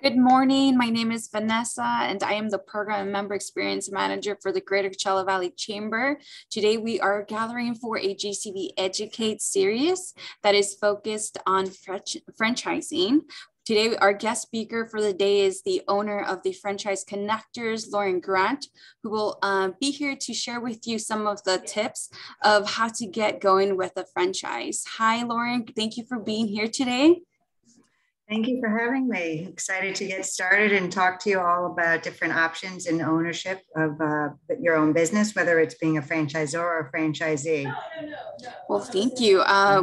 Good morning. My name is Vanessa, and I am the Program and Member Experience Manager for the Greater Coachella Valley Chamber. Today, we are gathering for a GCV Educate series that is focused on franchising. Today, our guest speaker for the day is the owner of the Franchise Connectors, Lauren Grant, who will be here to share with you some of the tips of how to get going with a franchise. Hi, Lauren. Thank you for being here today. Thank you for having me. Excited to get started and talk to you all about different options in ownership of your own business, whether it's being a franchisor or a franchisee. Well, thank you.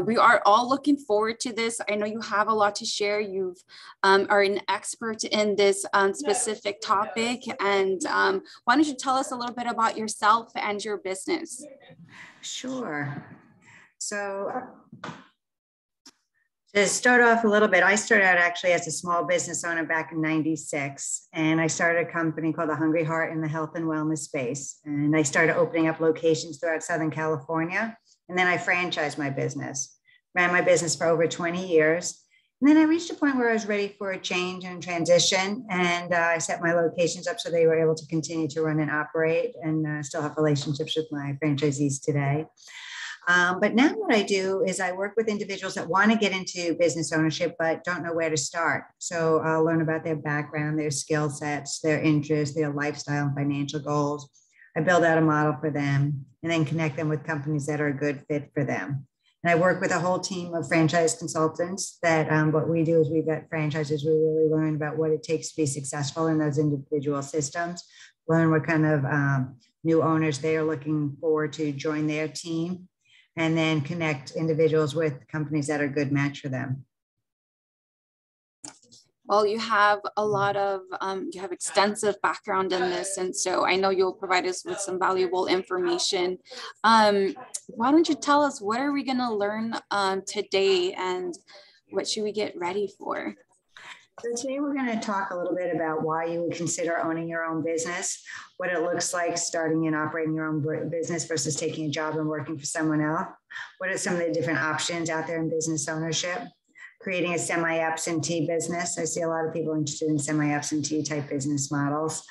We are all looking forward to this. I know you have a lot to share. You are an expert in this specific topic. And why don't you tell us a little bit about yourself and your business? Sure. So to start off a little bit, I started out actually as a small business owner back in '96, and I started a company called The Hungry Heart in the health and wellness space. And I started opening up locations throughout Southern California, and then I franchised my business, ran my business for over 20 years. And then I reached a point where I was ready for a change and transition, and I set my locations up so they were able to continue to run and operate and still have relationships with my franchisees today. But now what I do is I work with individuals that want to get into business ownership, but don't know where to start. So I'll learn about their background, their skill sets, their interests, their lifestyle and financial goals. I build out a model for them and then connect them with companies that are a good fit for them. And I work with a whole team of franchise consultants that what we do is we vet franchises. We really learn about what it takes to be successful in those individual systems, learn what kind of new owners they are looking for to join their team, and then connect individuals with companies that are a good match for them. Well, you have a lot of, you have extensive background in this. And so I know you'll provide us with some valuable information. Why don't you tell us, what are we gonna learn today and what should we get ready for? So today we're going to talk a little bit about why you would consider owning your own business, what it looks like starting and operating your own business versus taking a job and working for someone else. What are some of the different options out there in business ownership? Creating a semi-absentee business. I see a lot of people interested in semi-absentee type business models.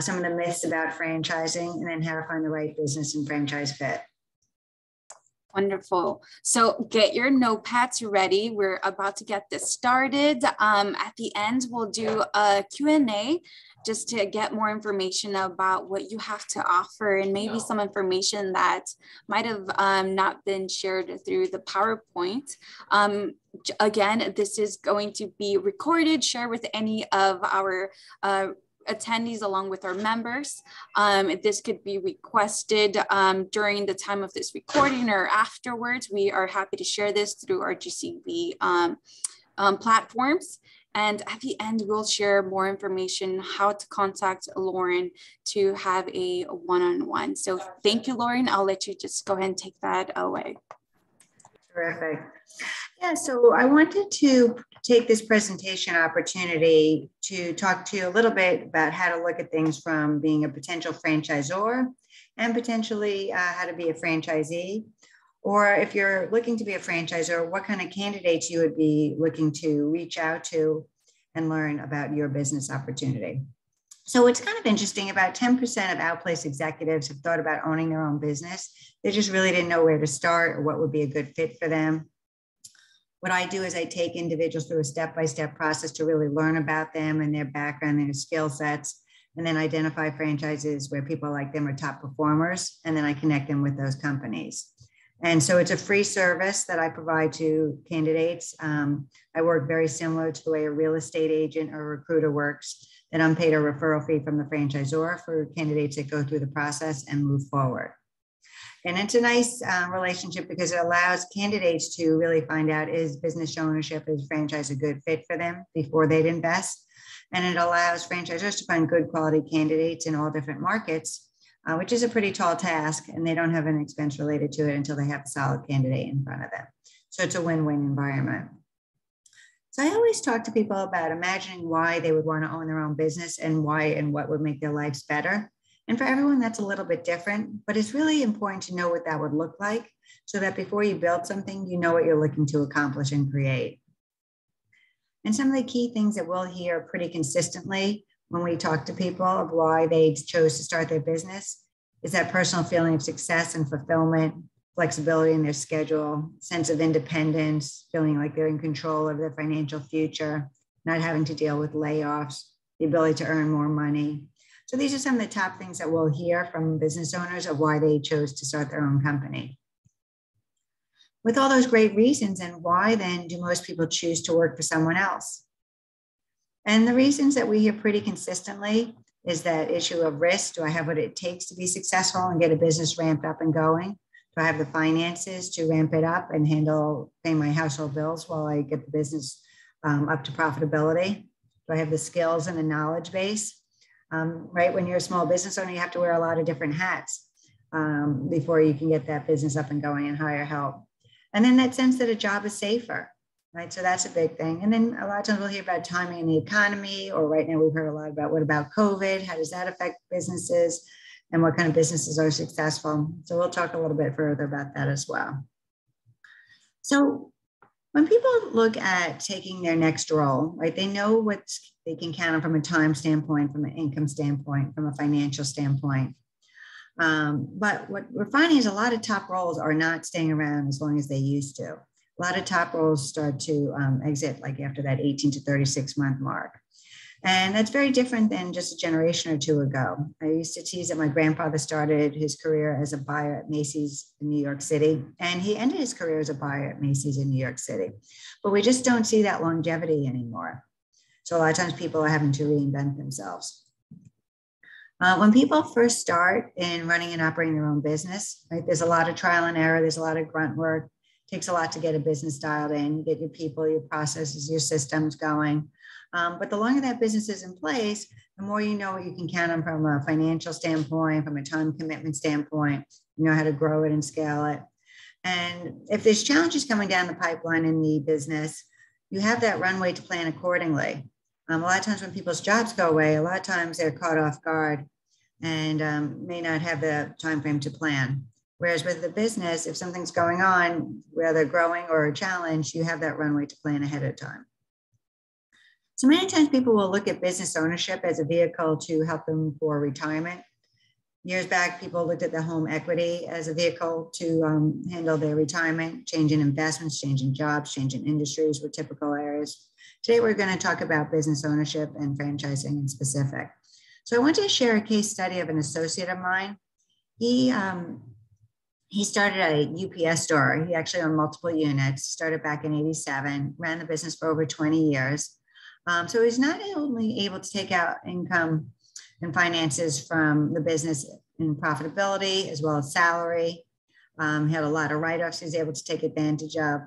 Some of the myths about franchising, and then how to find the right business and franchise fit. Wonderful. So get your notepads ready. We're about to get this started. At the end, we'll do a Q&A just to get more information about what you have to offer and maybe some information that might have not been shared through the PowerPoint. Again, this is going to be recorded, share with any of our attendees along with our members. This could be requested during the time of this recording or afterwards. We are happy to share this through our GCV platforms. And at the end, we'll share more information, how to contact Lauren to have a one-on-one. So thank you, Lauren. I'll let you just go ahead and take that away. Terrific. Yeah, so I wanted to take this presentation opportunity to talk to you a little bit about how to look at things from being a potential franchisor and potentially how to be a franchisee. Or if you're looking to be a franchisor, what kind of candidates you would be looking to reach out to and learn about your business opportunity. So what's kind of interesting, about 10% of outplace executives have thought about owning their own business. They just really didn't know where to start or what would be a good fit for them. What I do is I take individuals through a step-by-step process to really learn about them and their background, their skill sets, and then identify franchises where people like them are top performers, and then I connect them with those companies. And so it's a free service that I provide to candidates. I work very similar to the way a real estate agent or recruiter works, and I'm paid a referral fee from the franchisor for candidates that go through the process and move forward. And it's a nice relationship because it allows candidates to really find out, is business ownership, is franchise a good fit for them before they'd invest? And it allows franchisors to find good quality candidates in all different markets, which is a pretty tall task, and they don't have an expense related to it until they have a solid candidate in front of them. So it's a win-win environment. So I always talk to people about imagining why they would want to own their own business and why and what would make their lives better. And for everyone, that's a little bit different, but it's really important to know what that would look like so that before you build something, you know what you're looking to accomplish and create. And some of the key things that we'll hear pretty consistently when we talk to people of why they chose to start their business is that personal feeling of success and fulfillment, flexibility in their schedule, sense of independence, feeling like they're in control of their financial future, not having to deal with layoffs, the ability to earn more money. So these are some of the top things that we'll hear from business owners of why they chose to start their own company. With all those great reasons, and why then do most people choose to work for someone else? And the reasons that we hear pretty consistently is that issue of risk. Do I have what it takes to be successful and get a business ramped up and going? Do I have the finances to ramp it up and pay my household bills while I get the business up to profitability? Do I have the skills and the knowledge base? Right, when you're a small business owner, you have to wear a lot of different hats before you can get that business up and going and hire help. And then that sense that a job is safer, right? So that's a big thing. And then a lot of times we'll hear about timing in the economy, or right now we've heard a lot about what about COVID? How does that affect businesses? And what kind of businesses are successful? So we'll talk a little bit further about that as well. So when people look at taking their next role, right, they know what they can count on from a time standpoint, from an income standpoint, from a financial standpoint. But what we're finding is a lot of top roles are not staying around as long as they used to. A lot of top roles start to exit like after that 18 to 36 month mark. And that's very different than just a generation or two ago. I used to tease that my grandfather started his career as a buyer at Macy's in New York City, and he ended his career as a buyer at Macy's in New York City. But we just don't see that longevity anymore. So a lot of times people are having to reinvent themselves. When people first start in running and operating their own business, right, there's a lot of trial and error. There's a lot of grunt work. It takes a lot to get a business dialed in, get your people, your processes, your systems going. But the longer that business is in place, the more you know what you can count on from a financial standpoint, from a time commitment standpoint, you know how to grow it and scale it. And if there's challenges coming down the pipeline in the business, you have that runway to plan accordingly. A lot of times when people's jobs go away, a lot of times they're caught off guard and may not have the time frame to plan. Whereas with the business, if something's going on, whether growing or a challenge, you have that runway to plan ahead of time. So many times people will look at business ownership as a vehicle to help them for retirement. Years back, people looked at the home equity as a vehicle to handle their retirement. Changing investments, changing jobs, changing industries were typical areas. Today, we're going to talk about business ownership and franchising in specific. So I want to share a case study of an associate of mine. He started a UPS store. He actually owned multiple units, started back in '87, ran the business for over 20 years. So he's not only able to take out income and finances from the business in profitability as well as salary. He had a lot of write-offs he was able to take advantage of.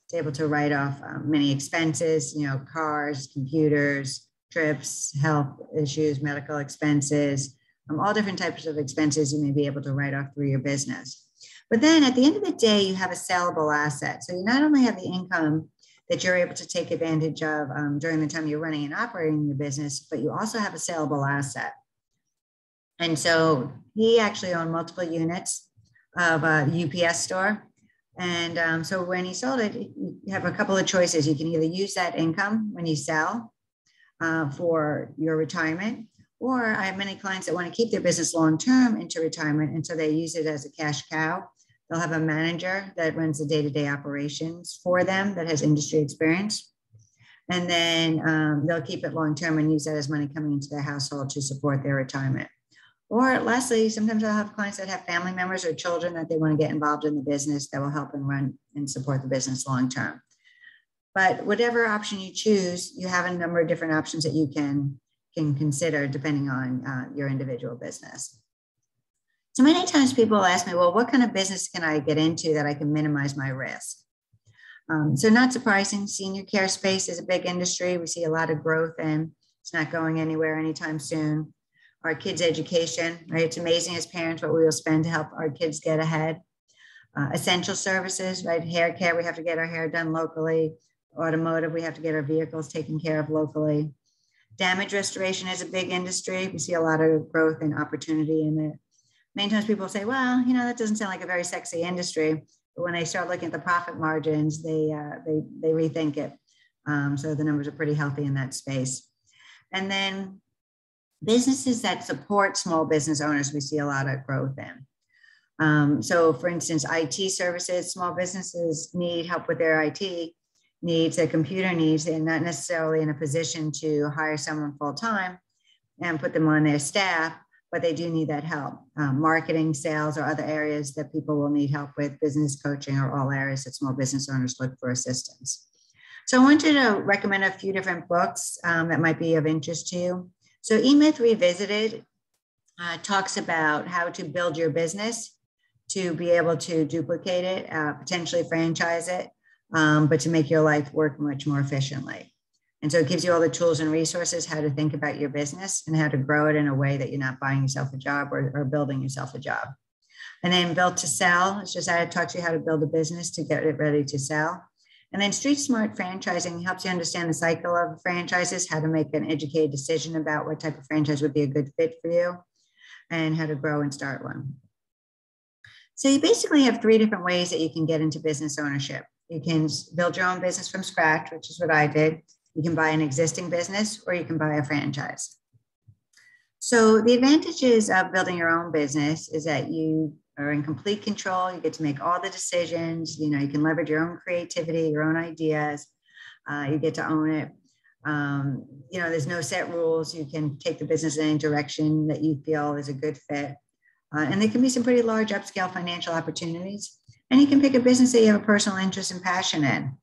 He's able to write off many expenses, you know, cars, computers, trips, health issues, medical expenses, all different types of expenses you may be able to write off through your business. But then at the end of the day, you have a sellable asset. So you not only have the income that you're able to take advantage of during the time you're running and operating your business, but you also have a sellable asset. And so he actually owned multiple units of a UPS store. And so when he sold it, you have a couple of choices. You can either use that income when you sell for your retirement, or I have many clients that want to keep their business long-term into retirement. And so they use it as a cash cow. They'll have a manager that runs the day-to-day operations for them that has industry experience. And then they'll keep it long-term and use that as money coming into their household to support their retirement. Or lastly, sometimes I'll have clients that have family members or children that they want to get involved in the business that will help and run and support the business long-term. But whatever option you choose, you have a number of different options that you can consider depending on your individual business. So many times people ask me, well, what kind of business can I get into that I can minimize my risk? So not surprising, senior care space is a big industry. We see a lot of growth in. It's not going anywhere anytime soon. Our kids' education, right? It's amazing as parents what we will spend to help our kids get ahead. Essential services, right? Hair care, we have to get our hair done locally. Automotive, we have to get our vehicles taken care of locally. Damage restoration is a big industry. We see a lot of growth and opportunity in it. Many times people say, well, you know, that doesn't sound like a very sexy industry. But when they start looking at the profit margins, they rethink it. So the numbers are pretty healthy in that space. And then businesses that support small business owners, we see a lot of growth in. So for instance, IT services, small businesses need help with their IT needs, their computer needs. They're not necessarily in a position to hire someone full time and put them on their staff, but they do need that help. Marketing, sales, or other areas that people will need help with, business coaching, are all areas that small business owners look for assistance. So I wanted to recommend a few different books that might be of interest to you. So E-Myth Revisited talks about how to build your business to be able to duplicate it, potentially franchise it, but to make your life work much more efficiently. And so it gives you all the tools and resources, how to think about your business and how to grow it in a way that you're not buying yourself a job or building yourself a job. And then Built to Sell, it's just how to talk to you how to build a business to get it ready to sell. And then Street Smart Franchising helps you understand the cycle of franchises, how to make an educated decision about what type of franchise would be a good fit for you, and how to grow and start one. So you basically have 3 different ways that you can get into business ownership. You can build your own business from scratch, which is what I did. You can buy an existing business, or you can buy a franchise. So the advantages of building your own business is that you are in complete control. You get to make all the decisions. You can leverage your own creativity, your own ideas. You get to own it. There's no set rules. You can take the business in any direction that you feel is a good fit. And there can be some pretty large upscale financial opportunities. And you can pick a business that you have a personal interest and passion in.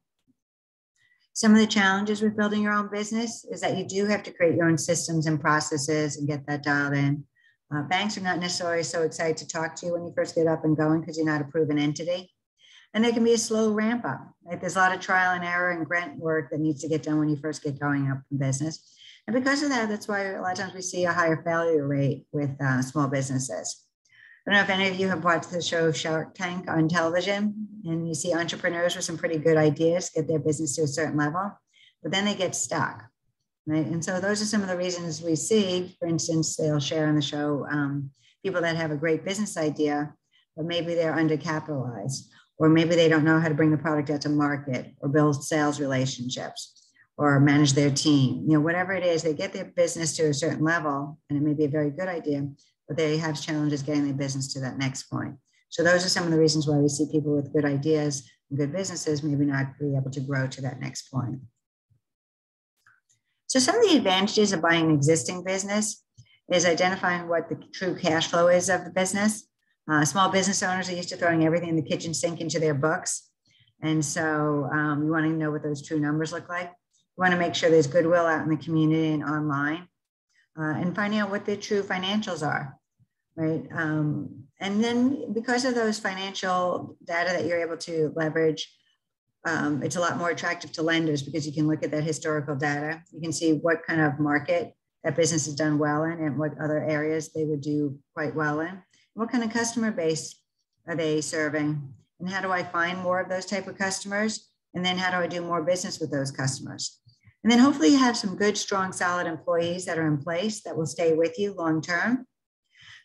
Some of the challenges with building your own business is that you do have to create your own systems and processes and get that dialed in. Banks are not necessarily so excited to talk to you when you first get up and going because you're not a proven entity. And there can be a slow ramp up. Right? There's a lot of trial and error and grunt work that needs to get done when you first get going up in business. And because of that, that's why a lot of times we see a higher failure rate with small businesses. I don't know if any of you have watched the show Shark Tank on television, and you see entrepreneurs with some pretty good ideas get their business to a certain level, but then they get stuck. Right? And so those are some of the reasons we see. For instance, they'll share on the show people that have a great business idea, but maybe they're undercapitalized, or maybe they don't know how to bring the product out to market or build sales relationships or manage their team. Whatever it is, they get their business to a certain level, and it may be a very good idea, but they have challenges getting their business to that next point. So those are some of the reasons why we see people with good ideas and good businesses maybe not be able to grow to that next point. So some of the advantages of buying an existing business is identifying what the true cash flow is of the business. Small business owners are used to throwing everything in the kitchen sink into their books. And so you want to know what those true numbers look like. You want to make sure there's goodwill out in the community and online, and finding out what the true financials are, right? And then because of those financial data that you're able to leverage, it's a lot more attractive to lenders because you can look at that historical data. You can see what kind of market that business has done well in and what other areas they would do quite well in. What kind of customer base are they serving? And how do I find more of those type of customers? And then how do I do more business with those customers? And then hopefully you have some good, strong, solid employees that are in place that will stay with you long term.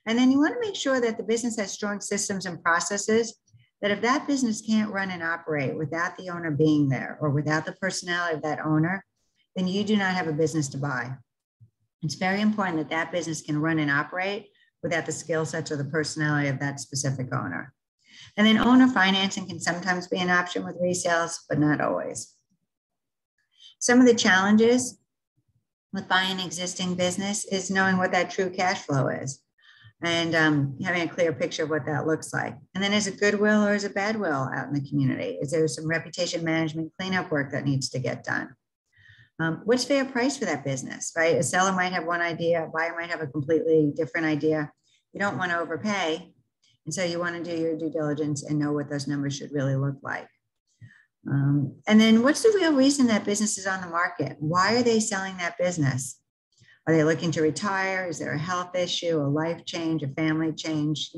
And then you want to make sure that the business has strong systems and processes, that if that business can't run and operate without the owner being there or without the personality of that owner, then you do not have a business to buy. It's very important that that business can run and operate without the skill sets or the personality of that specific owner. And then owner financing can sometimes be an option with resales, but not always. Some of the challenges with buying an existing business is knowing what that true cash flow is and having a clear picture of what that looks like. And then is it goodwill or is it bad will out in the community? Is there some reputation management cleanup work that needs to get done? What's fair price for that business, right? A seller might have one idea, a buyer might have a completely different idea. You don't want to overpay. And so you want to do your due diligence and know what those numbers should really look like. And then what's the real reason that business is on the market? Why are they selling that business? Are they looking to retire? Is there a health issue, a life change, a family change?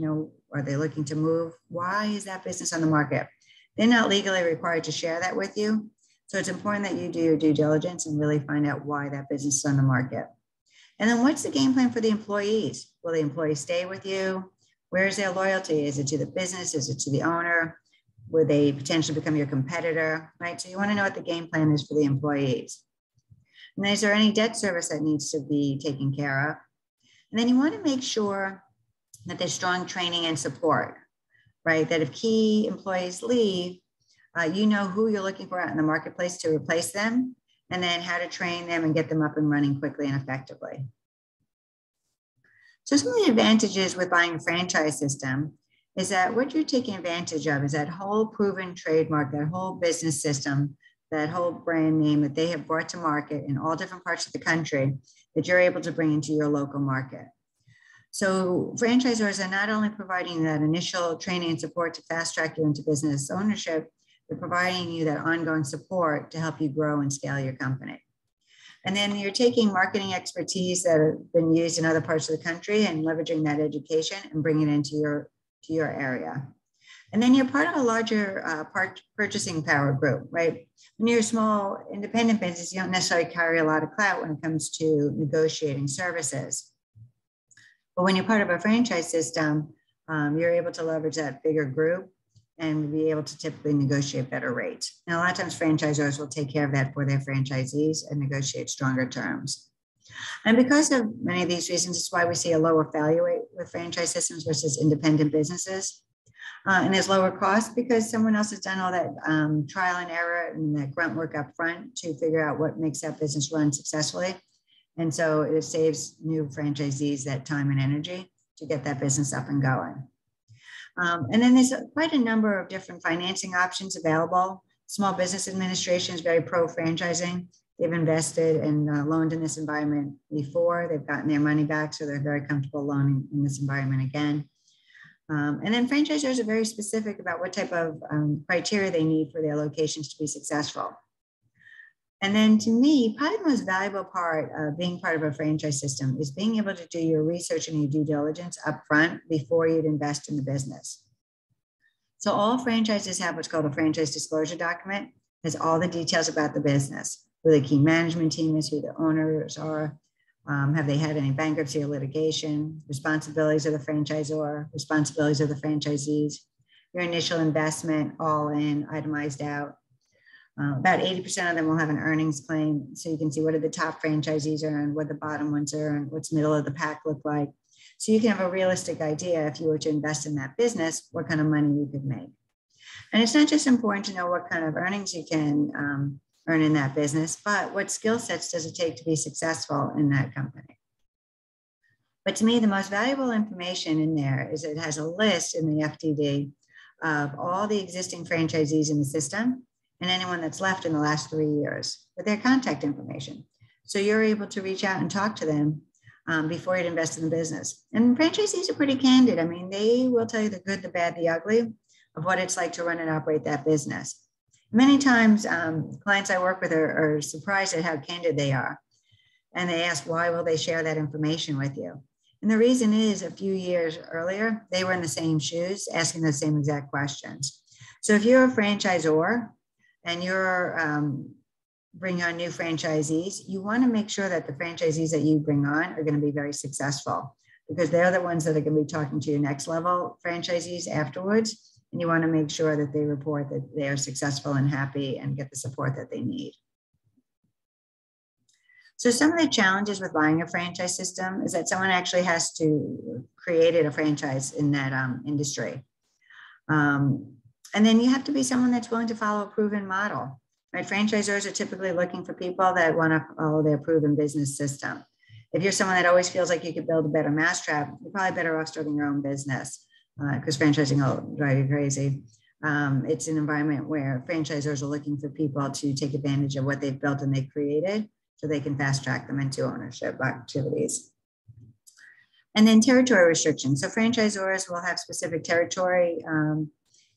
Are they looking to move? Why is that business on the market? They're not legally required to share that with you. So it's important that you do your due diligence and really find out why that business is on the market. And then what's the game plan for the employees? Will the employees stay with you? Where is their loyalty? Is it to the business? Is it to the owner? Would they potentially become your competitor, right? So you want to know what the game plan is for the employees. And is there any debt service that needs to be taken care of? And then you want to make sure that there's strong training and support, right? That if key employees leave, you know who you're looking for out in the marketplace to replace them, and then how to train them and get them up and running quickly and effectively. So some of the advantages with buying a franchise system is that what you're taking advantage of is that whole proven trademark, that whole business system, that whole brand name that they have brought to market in all different parts of the country that you're able to bring into your local market. So franchisors are not only providing that initial training and support to fast track you into business ownership, they're providing you that ongoing support to help you grow and scale your company. And then you're taking marketing expertise that have been used in other parts of the country and leveraging that education and bringing it into your area. And then you're part of a larger purchasing power group, right? When you're a small independent business, you don't necessarily carry a lot of clout when it comes to negotiating services. But when you're part of a franchise system, you're able to leverage that bigger group and be able to typically negotiate better rates. Now, a lot of times franchisors will take care of that for their franchisees and negotiate stronger terms. And because of many of these reasons, it's why we see a lower failure rate with franchise systems versus independent businesses. And there's lower cost because someone else has done all that trial and error and that grunt work up front to figure out what makes that business run successfully. And so it saves new franchisees that time and energy to get that business up and going. And then there's quite a number of different financing options available. Small Business Administration is very pro-franchising. They've invested and loaned in this environment before. They've gotten their money back, so they're very comfortable loaning in this environment again. And then franchisors are very specific about what type of criteria they need for their locations to be successful. And then to me, probably the most valuable part of being part of a franchise system is being able to do your research and your due diligence up front before you'd invest in the business. So all franchises have what's called a franchise disclosure document. It has all the details about the business, who the key management team is, who the owners are, have they had any bankruptcy or litigation, responsibilities of the franchisor, responsibilities of the franchisees, your initial investment, all in, itemized out. About 80% of them will have an earnings claim. So you can see what are the top franchisees earn, what the bottom ones earn, what's middle of the pack look like. So you can have a realistic idea if you were to invest in that business, what kind of money you could make. And it's not just important to know what kind of earnings you can earn in that business, but what skill sets does it take to be successful in that company? But to me, the most valuable information in there is it has a list in the FDD of all the existing franchisees in the system and anyone that's left in the last 3 years with their contact information. So you're able to reach out and talk to them before you'd invest in the business. And franchisees are pretty candid. I mean, they will tell you the good, the bad, the ugly of what it's like to run and operate that business. Many times, clients I work with are surprised at how candid they are. And they ask, why will they share that information with you? And the reason is a few years earlier, they were in the same shoes, asking the same exact questions. So if you're a franchisor and you're bringing on new franchisees, you want to make sure that the franchisees that you bring on are going to be very successful because they're the ones that are going to be talking to your next level franchisees afterwards. And you want to make sure that they report that they are successful and happy and get the support that they need. So some of the challenges with buying a franchise system is that someone actually has to create a franchise in that industry. And then you have to be someone that's willing to follow a proven model, right? Franchisors are typically looking for people that want to follow their proven business system. If you're someone that always feels like you could build a better mousetrap, you're probably better off starting your own business because franchising will drive you crazy. It's an environment where franchisors are looking for people to take advantage of what they've built and they've created so they can fast track them into ownership activities. And then territory restrictions. So franchisors will have specific territory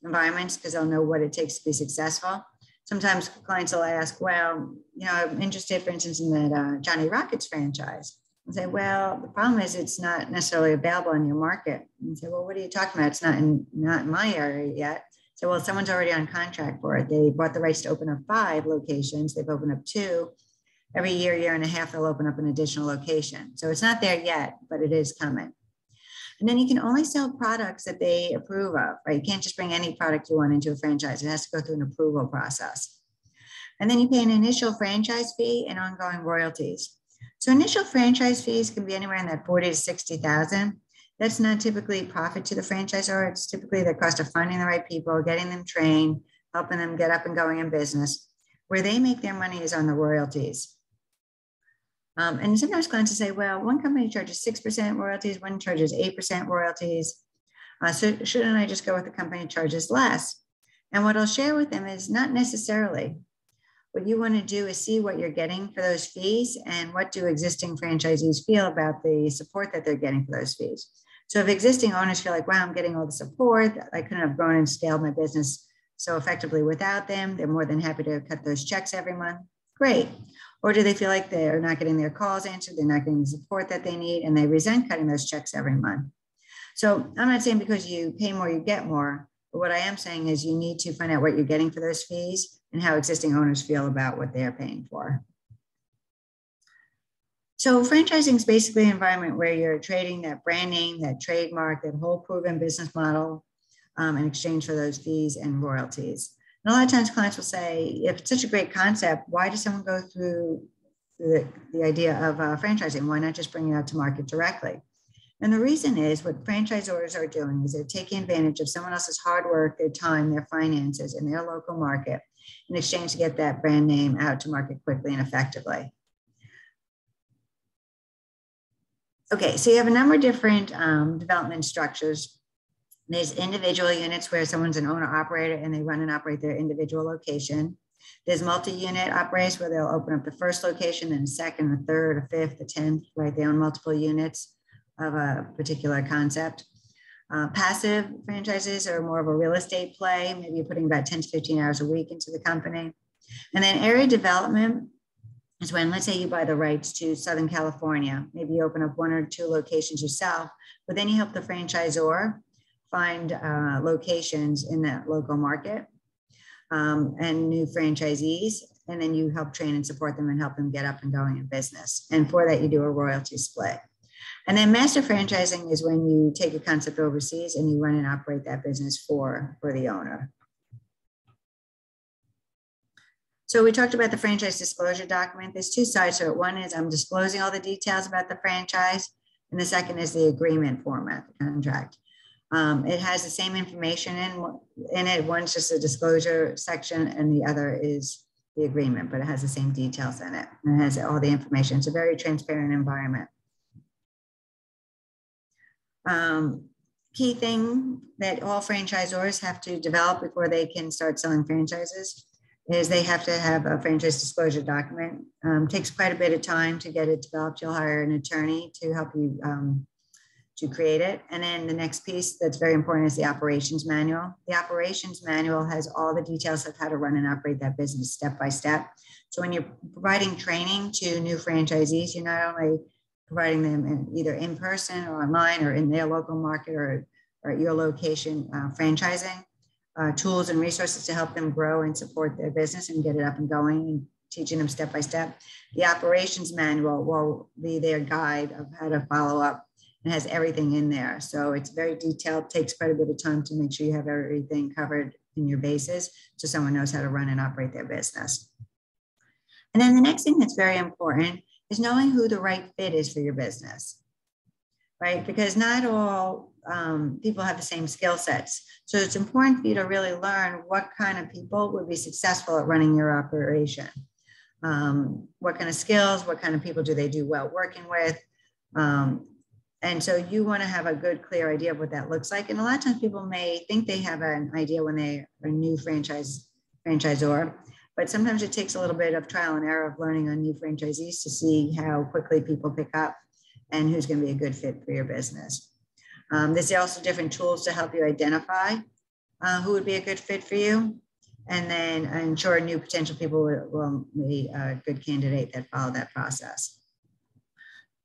environments because they'll know what it takes to be successful. Sometimes clients will ask, well, you know, I'm interested, for instance, in that Johnny Rockets franchise. And say, well, the problem is it's not necessarily available in your market. And say, well, what are you talking about? It's not in my area yet. So, well, someone's already on contract for it. They bought the rights to open up 5 locations. They've opened up 2. Every year and a half, they'll open up an additional location. So it's not there yet, but it is coming. And then you can only sell products that they approve of, right? You can't just bring any product you want into a franchise. It has to go through an approval process. And then you pay an initial franchise fee and ongoing royalties. So initial franchise fees can be anywhere in that 40 to 60,000. That's not typically profit to the franchisor. It's typically the cost of finding the right people, getting them trained, helping them get up and going in business. Where they make their money is on the royalties. And sometimes clients will say, well, one company charges 6% royalties, one charges 8% royalties. So shouldn't I just go with the company that charges less? And what I'll share with them is not necessarily. What you want to do is see what you're getting for those fees and what do existing franchisees feel about the support that they're getting for those fees. So if existing owners feel like, wow, I'm getting all the support, I couldn't have grown and scaled my business so effectively without them, they're more than happy to cut those checks every month. Great. Or do they feel like they're not getting their calls answered, they're not getting the support that they need, and they resent cutting those checks every month? So I'm not saying because you pay more, you get more. But what I am saying is you need to find out what you're getting for those fees and how existing owners feel about what they're paying for. So franchising is basically an environment where you're trading that brand name, that trademark, that whole proven business model in exchange for those fees and royalties. And a lot of times clients will say, if it's such a great concept, why does someone go through the idea of franchising? Why not just bring it out to market directly? And the reason is what franchisors are doing is they're taking advantage of someone else's hard work, their time, their finances in their local market in exchange to get that brand name out to market quickly and effectively. Okay, so you have a number of different development structures. There's individual units where someone's an owner operator and they run and operate their individual location. There's multi-unit operators where they'll open up the first location, then a second, a third, a fifth, a 10th, right? They own multiple units of a particular concept. Passive franchises are more of a real estate play. Maybe you're putting about 10 to 15 hours a week into the company. And then area development is when, let's say you buy the rights to Southern California. Maybe you open up 1 or 2 locations yourself, but then you help the franchisor find locations in that local market and new franchisees. And then you help train and support them and help them get up and going in business. And for that, you do a royalty split. And then master franchising is when you take a concept overseas and you run and operate that business for the owner. So we talked about the franchise disclosure document. There's 2 sides to it. One is I'm disclosing all the details about the franchise. And the second is the agreement format, the contract. It has the same information in it. One's just a disclosure section and the other is the agreement, but it has the same details in it. And it has all the information. It's a very transparent environment. Key thing that all franchisors have to develop before they can start selling franchises is they have to have a franchise disclosure document. Takes quite a bit of time to get it developed. You'll hire an attorney to help you to create it. And then the next piece that's very important is the operations manual. The operations manual has all the details of how to run and operate that business step by step. So when you're providing training to new franchisees, you're not only providing them either in person or online or in their local market or at your location franchising tools and resources to help them grow and support their business and get it up and going and teaching them step by step. The operations manual will be their guide of how to follow up and has everything in there. So it's very detailed, takes quite a bit of time to make sure you have everything covered in your bases so someone knows how to run and operate their business. And then the next thing that's very important is knowing who the right fit is for your business, right? Because not all people have the same skill sets. So it's important for you to really learn what kind of people would be successful at running your operation. What kind of skills, what kind of people do they do well working with? And so you want to have a good, clear idea of what that looks like. And a lot of times people may think they have an idea when they are a new franchisor, but sometimes it takes a little bit of trial and error of learning on new franchisees to see how quickly people pick up and who's going to be a good fit for your business. There's also different tools to help you identify who would be a good fit for you. And then ensure new potential people will be a good candidate that follow that process.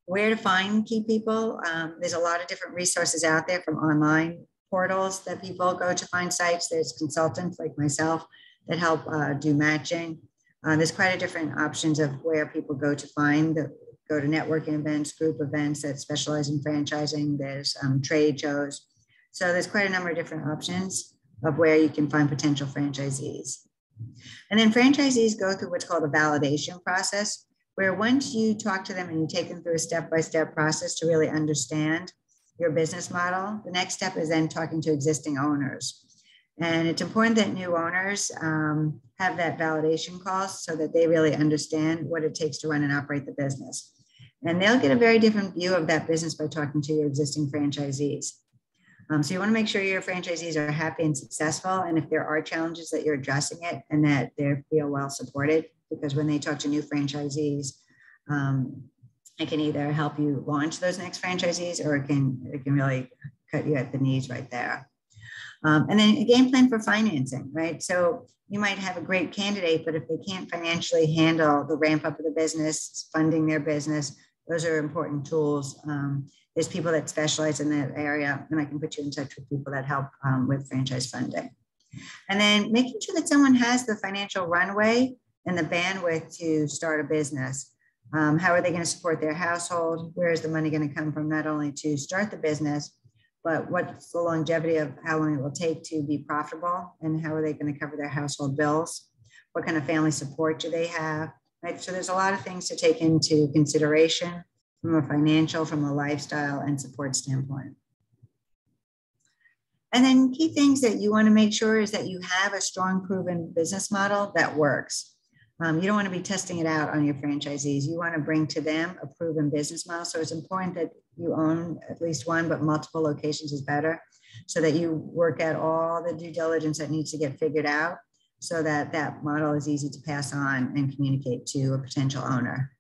Where to find key people? There's a lot of different resources out there from online portals that people go to find sites. There's consultants like myself that help do matching. There's quite a different options of where people go to find the go to networking events, group events that specialize in franchising. There's trade shows. So there's quite a number of different options of where you can find potential franchisees. And then franchisees go through what's called a validation process, where once you talk to them and you take them through a step-by-step process to really understand your business model, the next step is then talking to existing owners. And it's important that new owners have that validation call so that they really understand what it takes to run and operate the business. And they'll get a very different view of that business by talking to your existing franchisees. So you want to make sure your franchisees are happy and successful. And if there are challenges, that you're addressing it and that they feel well supported, because when they talk to new franchisees, it can either help you launch those next franchisees, or it can really cut you at the knees right there. And then a game plan for financing, right? So you might have a great candidate, but if they can't financially handle the ramp up of the business, funding their business, those are important tools. There's people that specialize in that area, and I can put you in touch with people that help with franchise funding. And then making sure that someone has the financial runway and the bandwidth to start a business. How are they going to support their household? Where is the money going to come from, not only to start the business, but what's the longevity of how long it will take to be profitable, and how are they going to cover their household bills? What kind of family support do they have? Right? So there's a lot of things to take into consideration from a financial, from a lifestyle and support standpoint. And then key things that you want to make sure is that you have a strong, proven business model that works. You don't want to be testing it out on your franchisees. You want to bring to them a proven business model. So it's important that you own at least one, but multiple locations is better, so that you work out all the due diligence that needs to get figured out, so that that model is easy to pass on and communicate to a potential owner.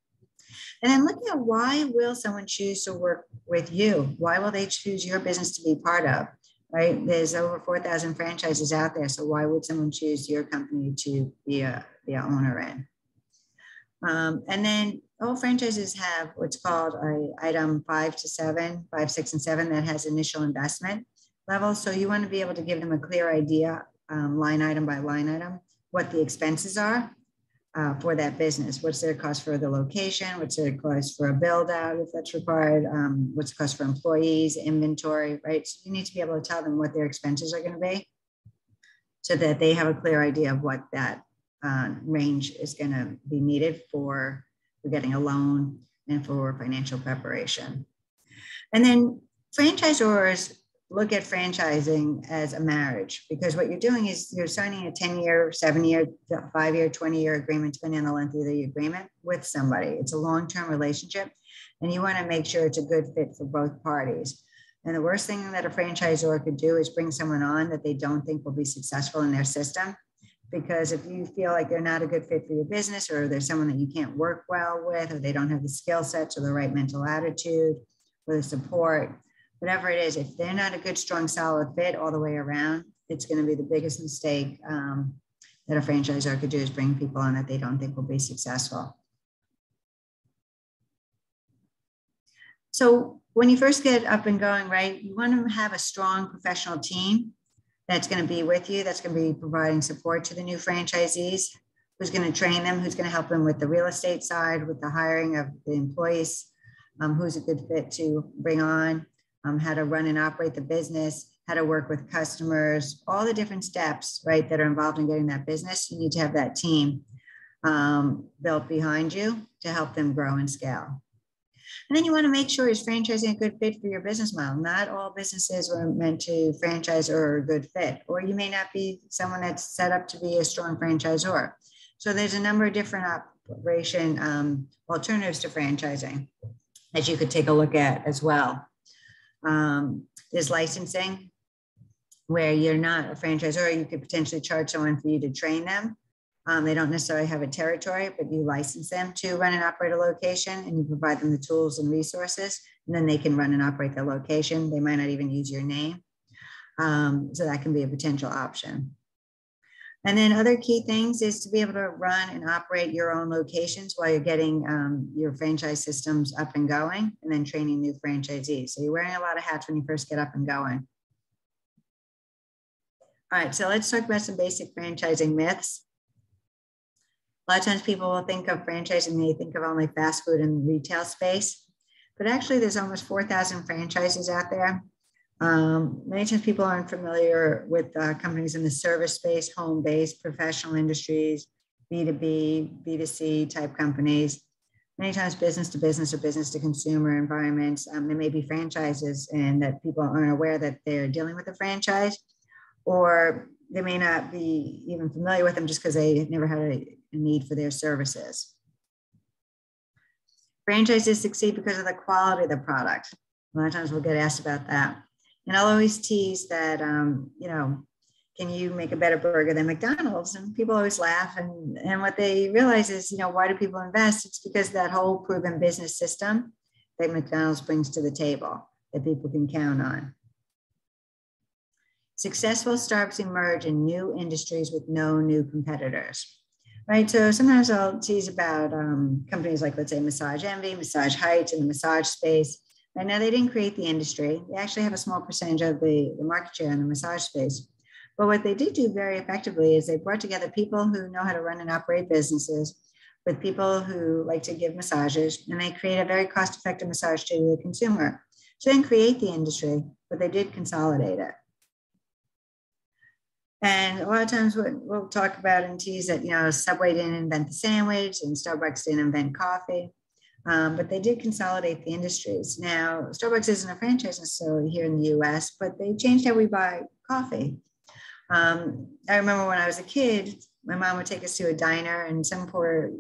And then looking at, why will someone choose to work with you? Why will they choose your business to be part of? Right? There's over 4,000 franchises out there. So why would someone choose your company to be an owner in? And then all franchises have what's called a item 5 to 7, 5, 6, and 7 that has initial investment levels. So you want to be able to give them a clear idea, line item by line item, what the expenses are for that business. What's their cost for the location? What's their cost for a build out if that's required? What's the cost for employees, inventory, right? So you need to be able to tell them what their expenses are going to be, so that they have a clear idea of what that range is going to be needed for getting a loan and for financial preparation. And then franchisors look at franchising as a marriage, because what you're doing is you're signing a 10-year, 7-year, 5-year, 20-year agreement, depending on the length of the agreement, with somebody. It's a long-term relationship, and you want to make sure it's a good fit for both parties. And the worst thing that a franchisor could do is bring someone on that they don't think will be successful in their system. Because if you feel like they're not a good fit for your business, or there's someone that you can't work well with, or they don't have the skill sets or the right mental attitude or the support, whatever it is, if they're not a good, strong, solid fit all the way around, it's going to be the biggest mistake that a franchisor could do, is bring people on that they don't think will be successful. So when you first get up and going, right, you want to have a strong professional team that's going to be with you, that's going to be providing support to the new franchisees, who's going to train them, who's going to help them with the real estate side, with the hiring of the employees, who's a good fit to bring on, how to run and operate the business, how to work with customers, all the different steps, right, that are involved in getting that business. You need to have that team built behind you to help them grow and scale. And then you want to make sure, is franchising a good fit for your business model? Not all businesses were meant to franchise or are a good fit, or you may not be someone that's set up to be a strong franchisor. So there's a number of different operation alternatives to franchising that you could take a look at as well. There's licensing, where you're not a franchisor. You could potentially charge someone for you to train them. They don't necessarily have a territory, but you license them to run and operate a location, and you provide them the tools and resources, and then they can run and operate the location. They might not even use your name. So that can be a potential option. And then other key things is to be able to run and operate your own locations while you're getting your franchise systems up and going, and then training new franchisees. So you're wearing a lot of hats when you first get up and going. All right, so let's talk about some basic franchising myths. A lot of times people will think of franchising, they think of only fast food and retail space, but actually there's almost 4,000 franchises out there. Many times people aren't familiar with companies in the service space, home-based, professional industries, B2B, B2C type companies. Many times business to business or business to consumer environments. There may be franchises and that people aren't aware that they're dealing with a franchise, or they may not be even familiar with them just because they never had a need for their services. Franchises succeed because of the quality of the product. A lot of times we'll get asked about that. And I'll always tease that, can you make a better burger than McDonald's? And people always laugh. And what they realize is, why do people invest? It's because that whole proven business system that McDonald's brings to the table that people can count on. Successful startups emerge in new industries with no new competitors. Right, so sometimes I'll tease about companies like, let's say, Massage Envy, Massage Heights in the massage space. Right now, they didn't create the industry. They actually have a small percentage of the market share in the massage space. But what they did do very effectively is they brought together people who know how to run and operate businesses with people who like to give massages, and they create a very cost-effective massage to the consumer. So they didn't create the industry, but they did consolidate it. And a lot of times we'll talk about and tease that, Subway didn't invent the sandwich and Starbucks didn't invent coffee, but they did consolidate the industries. Now, Starbucks isn't a franchise necessarily here in the US, but they changed how we buy coffee. I remember when I was a kid, my mom would take us to a diner and some poor,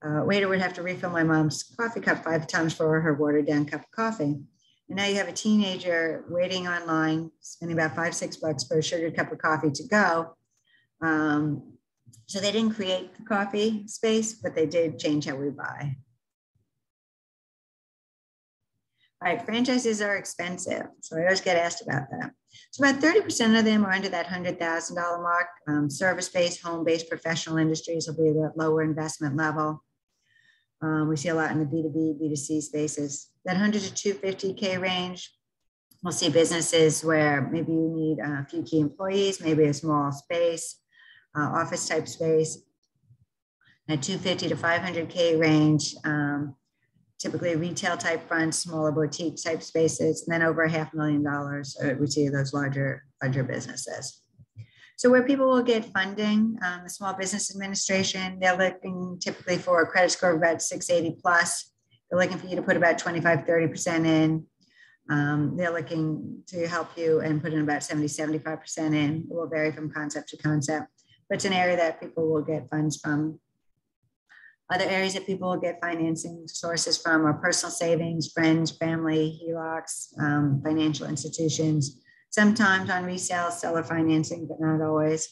waiter would have to refill my mom's coffee cup 5 times for her watered down cup of coffee. And now you have a teenager waiting online, spending about $5-6 for a sugared cup of coffee to go. So they didn't create the coffee space, but they did change how we buy. All right, franchises are expensive. So I always get asked about that. So about 30% of them are under that $100,000 mark. Service-based, home-based professional industries will be that lower investment level. We see a lot in the B2B, B2C spaces. That 100 to 250K range, we'll see businesses where maybe you need a few key employees, maybe a small space, office type space. At 250 to 500K range, typically retail type fronts, smaller boutique type spaces, and then over $500,000, we see those larger businesses. So where people will get funding, the Small Business Administration, they're looking typically for a credit score of about 680 plus. They're looking for you to put about 25-30% in. They're looking to help you and put in about 70-75% in. It will vary from concept to concept, but it's an area that people will get funds from. Other areas that people will get financing sources from are personal savings, friends, family, HELOCs, financial institutions, sometimes on resale, seller financing, but not always.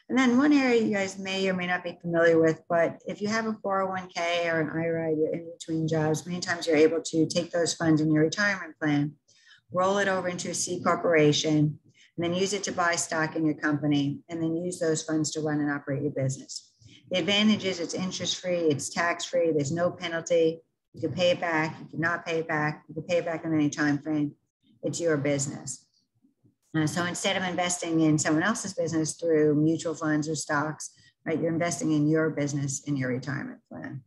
And then one area you guys may or may not be familiar with, but if you have a 401k or an IRA, you're in between jobs, many times you're able to take those funds in your retirement plan, roll it over into a C corporation, and then use it to buy stock in your company, and then use those funds to run and operate your business. The advantage is it's interest-free, it's tax-free, there's no penalty. You can pay it back, you cannot pay it back, you can pay it back in any time frame. It's your business. So instead of investing in someone else's business through mutual funds or stocks, right, you're investing in your business in your retirement plan.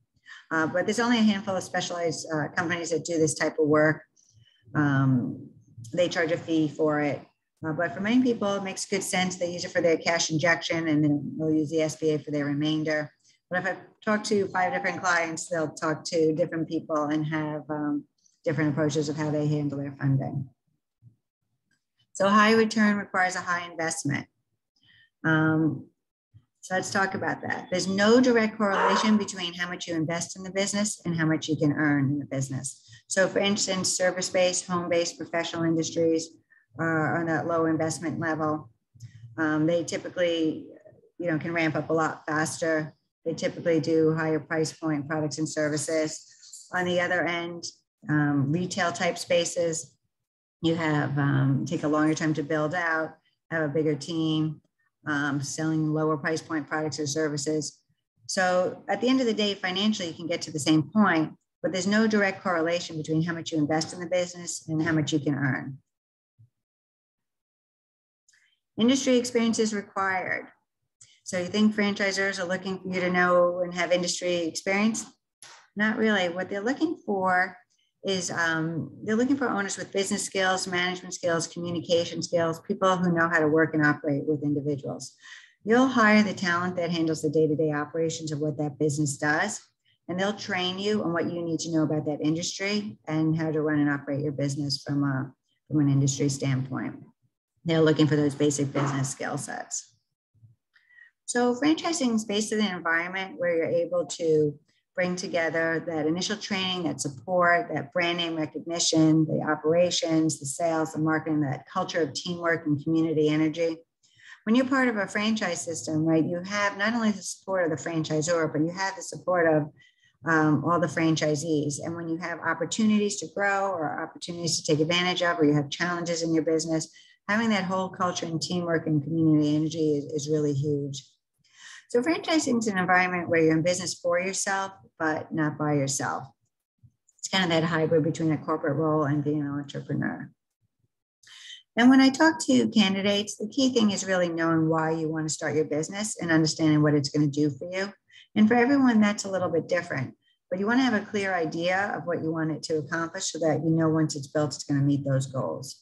But there's only a handful of specialized companies that do this type of work. They charge a fee for it. But for many people, it makes good sense. They use it for their cash injection, and then they'll use the SBA for their remainder. But if I talk to 5 different clients, they'll talk to different people and have different approaches of how they handle their funding. So high return requires a high investment. So let's talk about that. There's no direct correlation between how much you invest in the business and how much you can earn in the business. So for instance, service-based, home-based professional industries are on that low investment level. They typically, can ramp up a lot faster. They typically do higher price point products and services. On the other end, retail type spaces, you have take a longer time to build out, have a bigger team, selling lower price point products or services. So at the end of the day, financially, you can get to the same point, but there's no direct correlation between how much you invest in the business and how much you can earn. Industry experience is required. So you think franchisors are looking for you to know and have industry experience? Not really. What they're looking for is they're looking for owners with business skills, management skills, communication skills, people who know how to work and operate with individuals. You'll hire the talent that handles the day-to-day operations of what that business does, and they'll train you on what you need to know about that industry and how to run and operate your business from an industry standpoint. They're looking for those basic business skill sets. So franchising is basically an environment where you're able to bring together that initial training, that support, that brand name recognition, the operations, the sales, the marketing, that culture of teamwork and community energy. When you're part of a franchise system, right, you have not only the support of the franchisor, but you have the support of all the franchisees. And when you have opportunities to grow or opportunities to take advantage of, or you have challenges in your business, having that whole culture and teamwork and community energy is really huge. So franchising is an environment where you're in business for yourself, but not by yourself. It's kind of that hybrid between a corporate role and being an entrepreneur. And when I talk to candidates, the key thing is really knowing why you want to start your business and understanding what it's going to do for you. And for everyone, that's a little bit different. But you want to have a clear idea of what you want it to accomplish so that you know once it's built, it's going to meet those goals.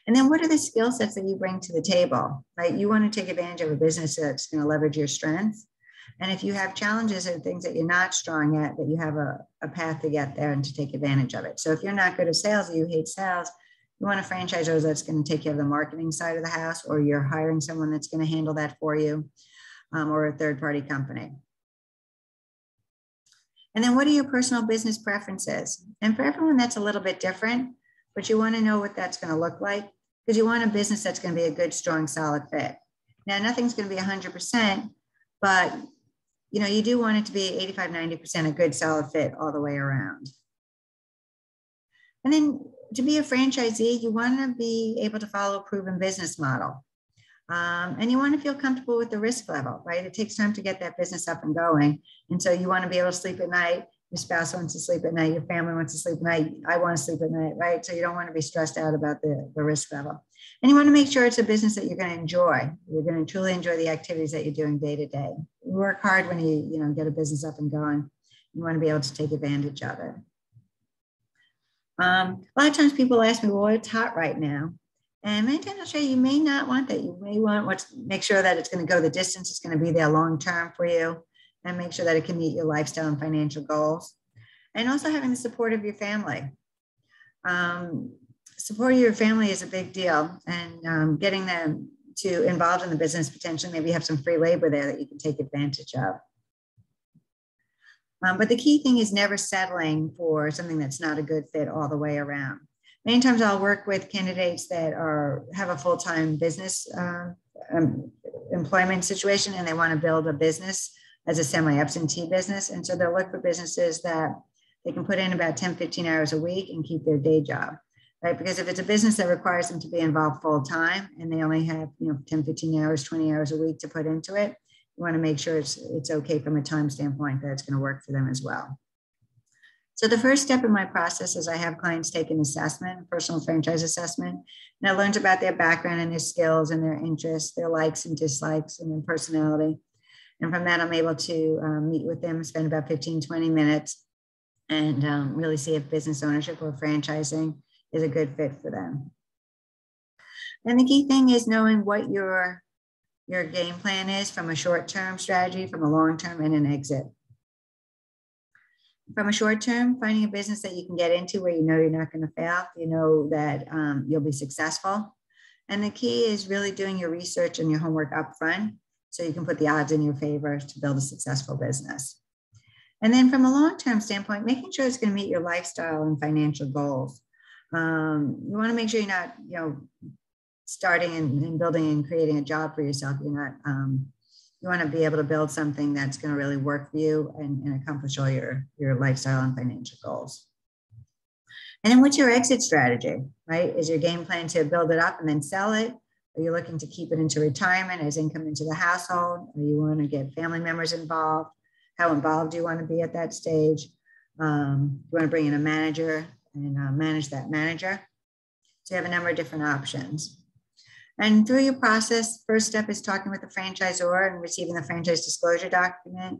And then what are the skill sets that you bring to the table, right? You want to take advantage of a business that's going to leverage your strengths. And if you have challenges and things that you're not strong at, that you have a path to get there and to take advantage of it. So if you're not good at sales or you hate sales, you want a franchisor that's going to take care of the marketing side of the house, or you're hiring someone that's going to handle that for you, or a third-party company. And then what are your personal business preferences? And for everyone, that's a little bit different, but you want to know what that's going to look like, because you want a business that's going to be a good, strong, solid fit. Now, nothing's going to be 100%, but you do want it to be 85, 90% a good, solid fit all the way around. And then to be a franchisee, you want to be able to follow a proven business model. And you want to feel comfortable with the risk level, right? It takes time to get that business up and going. And so you want to be able to sleep at night. Your spouse wants to sleep at night. Your family wants to sleep at night. I want to sleep at night, right? So you don't want to be stressed out about the risk level. And you want to make sure it's a business that you're going to enjoy. You're going to truly enjoy the activities that you're doing day to day. You work hard when you get a business up and going. You want to be able to take advantage of it. A lot of times people ask me, well, it's hot right now. And many times I'll show you may not want that. You may want to make sure that it's going to go the distance. It's going to be there long term for you, and make sure that it can meet your lifestyle and financial goals. And also having the support of your family. Support of your family is a big deal, and getting them to involved in the business, potentially maybe have some free labor there that you can take advantage of. But the key thing is never settling for something that's not a good fit all the way around. Many times I'll work with candidates that have a full-time business employment situation, and they want to build a business as a semi-absentee business. And so they'll look for businesses that they can put in about 10, 15 hours a week and keep their day job, right? Because if it's a business that requires them to be involved full-time and they only have 10, 15 hours, 20 hours a week to put into it, you want to make sure it's okay from a time standpoint, that it's going to work for them as well. So the first step in my process is I have clients take an assessment, a personal franchise assessment, and I learned about their background and their skills and their interests, their likes and dislikes and their personality. And from that, I'm able to meet with them, spend about 15, 20 minutes, and really see if business ownership or franchising is a good fit for them. And the key thing is knowing what your game plan is, from a short-term strategy, from a long-term, and an exit. From a short term, finding a business that you can get into where you know you're not going to fail, you know that you'll be successful. And the key is really doing your research and your homework up front so you can put the odds in your favor to build a successful business. And then from a long-term standpoint, making sure it's going to meet your lifestyle and financial goals. You want to make sure you're not, starting and building and creating a job for yourself. You're not, you want to be able to build something that's going to really work for you and accomplish all your lifestyle and financial goals. And then what's your exit strategy, right? Is your game plan to build it up and then sell it? Are you looking to keep it into retirement as income into the household? Or you want to get family members involved? How involved do you want to be at that stage? You want to bring in a manager and manage that manager? So you have a number of different options. And through your process, first step is talking with the franchisor and receiving the franchise disclosure document,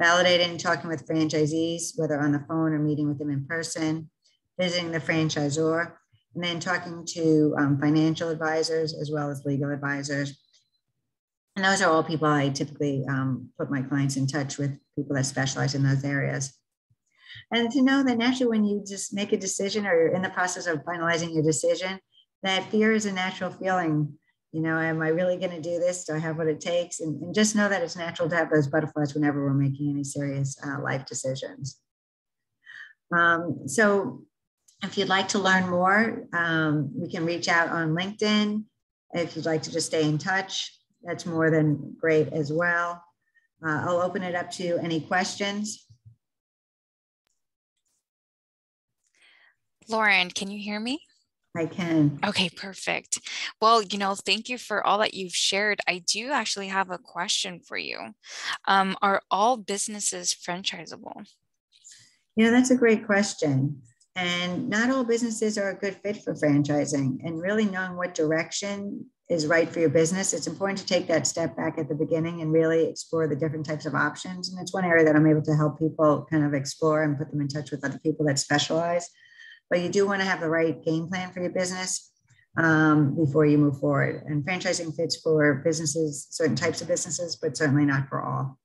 validating and talking with franchisees, whether on the phone or meeting with them in person, visiting the franchisor, and then talking to financial advisors as well as legal advisors. And those are all people I typically put my clients in touch with, people that specialize in those areas. And to know that naturally when you just make a decision or you're in the process of finalizing your decision, that fear is a natural feeling. You know, am I really going to do this? Do I have what it takes? And just know that it's natural to have those butterflies whenever we're making any serious life decisions. So if you'd like to learn more, we can reach out on LinkedIn. If you'd like to just stay in touch, that's more than great as well. I'll open it up to any questions. Lauren, can you hear me? I can. Okay, perfect. Well, thank you for all that you've shared. I do actually have a question for you. Are all businesses franchisable? That's a great question. And not all businesses are a good fit for franchising, and really knowing what direction is right for your business. It's important to take that step back at the beginning and really explore the different types of options. And it's one area that I'm able to help people kind of explore and put them in touch with other people that specialize. But you do want to have the right game plan for your business before you move forward. And franchising fits for businesses, certain types of businesses, but certainly not for all.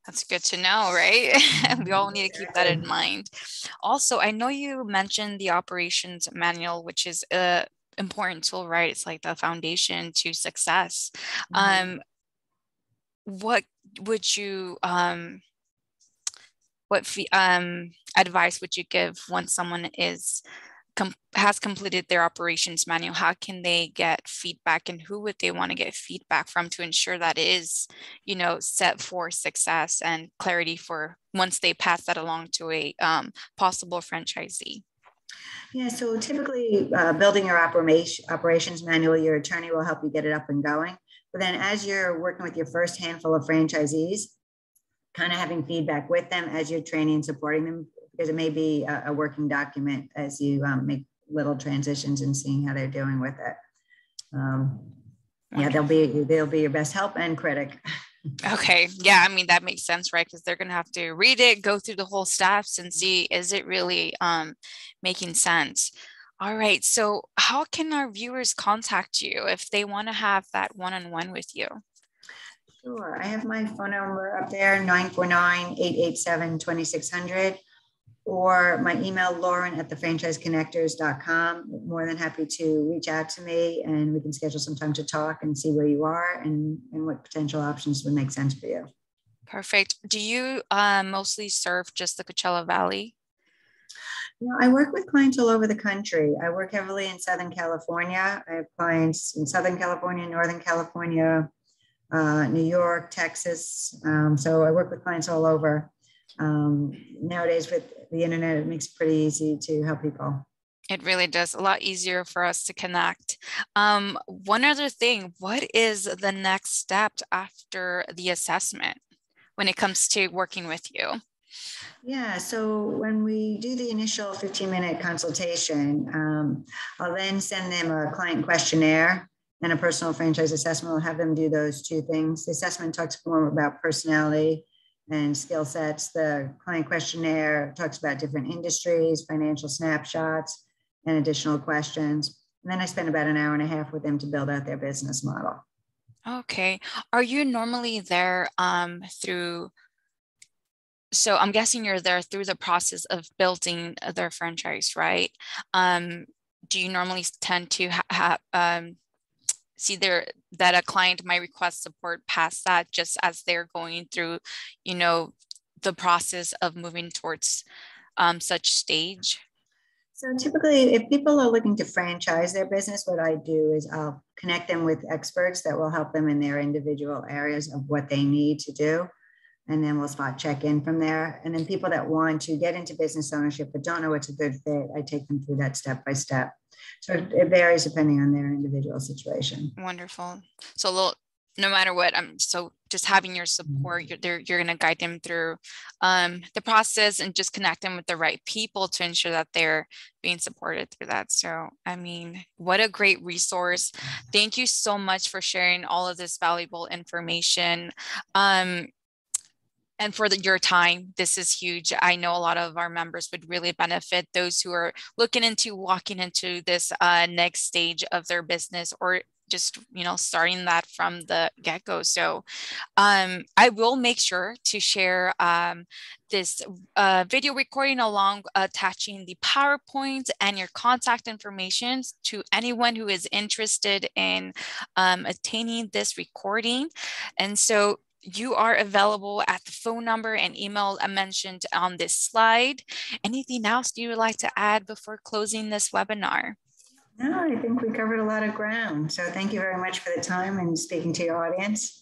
That's good to know, right? We all need to keep that in mind. Also, I know you mentioned the operations manual, which is an important tool, right? It's like the foundation to success. Mm-hmm. What would you advice would you give when someone has completed their operations manual? How can they get feedback, and who would they want to get feedback from to ensure that it is, set for success and clarity for once they pass that along to a possible franchisee? Yeah, so typically building your operations manual, your attorney will help you get it up and going. But then as you're working with your first handful of franchisees, kind of having feedback with them as you're training and supporting them, because it may be a working document as you make little transitions and seeing how they're doing with it. Yeah, they'll be your best help and critic. Okay. Yeah. I mean, that makes sense, right? Because they're going to have to read it, go through the whole steps and see, is it really making sense? All right. So how can our viewers contact you if they want to have that one-on-one with you? Sure. I have my phone number up there, 949-887-2600, or my email, lauren@thefranchiseconnectors.com. More than happy to reach out to me, and we can schedule some time to talk and see where you are and what potential options would make sense for you. Perfect. Do you mostly serve just the Coachella Valley? I work with clients all over the country. I work heavily in Southern California. I have clients in Southern California, Northern California, New York, Texas. So I work with clients all over. Nowadays with the internet, it makes it pretty easy to help people. It really does. A lot easier for us to connect. One other thing, what is the next step after the assessment when it comes to working with you? Yeah, so when we do the initial 15-minute consultation, I'll then send them a client questionnaire and a personal franchise assessment. I'll have them do those two things. The assessment talks more about personality and skill sets. The client questionnaire talks about different industries, financial snapshots, and additional questions. And then I spend about an hour and a half with them to build out their business model. Okay. Are you normally there so I'm guessing you're there through the process of building their franchise, right? Do you normally tend to see that a client might request support past that, just as they're going through, the process of moving towards such stage? So typically, if people are looking to franchise their business, what I do is I'll connect them with experts that will help them in their individual areas of what they need to do. And then we'll spot check in from there. And then people that want to get into business ownership but don't know what's a good fit, I take them through that step by step. So it varies depending on their individual situation. Wonderful. So no matter what. So just having your support, you're going to guide them through the process and just connect them with the right people to ensure that they're being supported through that. So, I mean, what a great resource. Thank you so much for sharing all of this valuable information. And for your time. This is huge. I know a lot of our members would really benefit, those who are looking into walking into this next stage of their business, or just, starting that from the get-go. So I will make sure to share this video recording along attaching the PowerPoint and your contact information to anyone who is interested in attaining this recording. And so you are available at the phone number and email I mentioned on this slide. Anything else you would like to add before closing this webinar? No, I think we covered a lot of ground. So thank you very much for the time and speaking to your audience.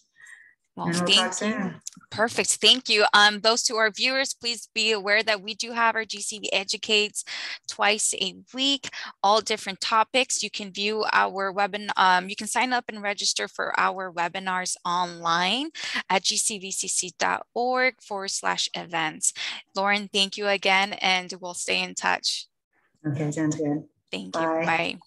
Well, thank you. Perfect. Thank you. Those to our viewers, please be aware that we do have our GCV Educates twice a week, all different topics. You can view our webinar. You can sign up and register for our webinars online at gcvcc.org/events. Lauren, thank you again, and we'll stay in touch. Okay, sounds good. Thank you. Bye.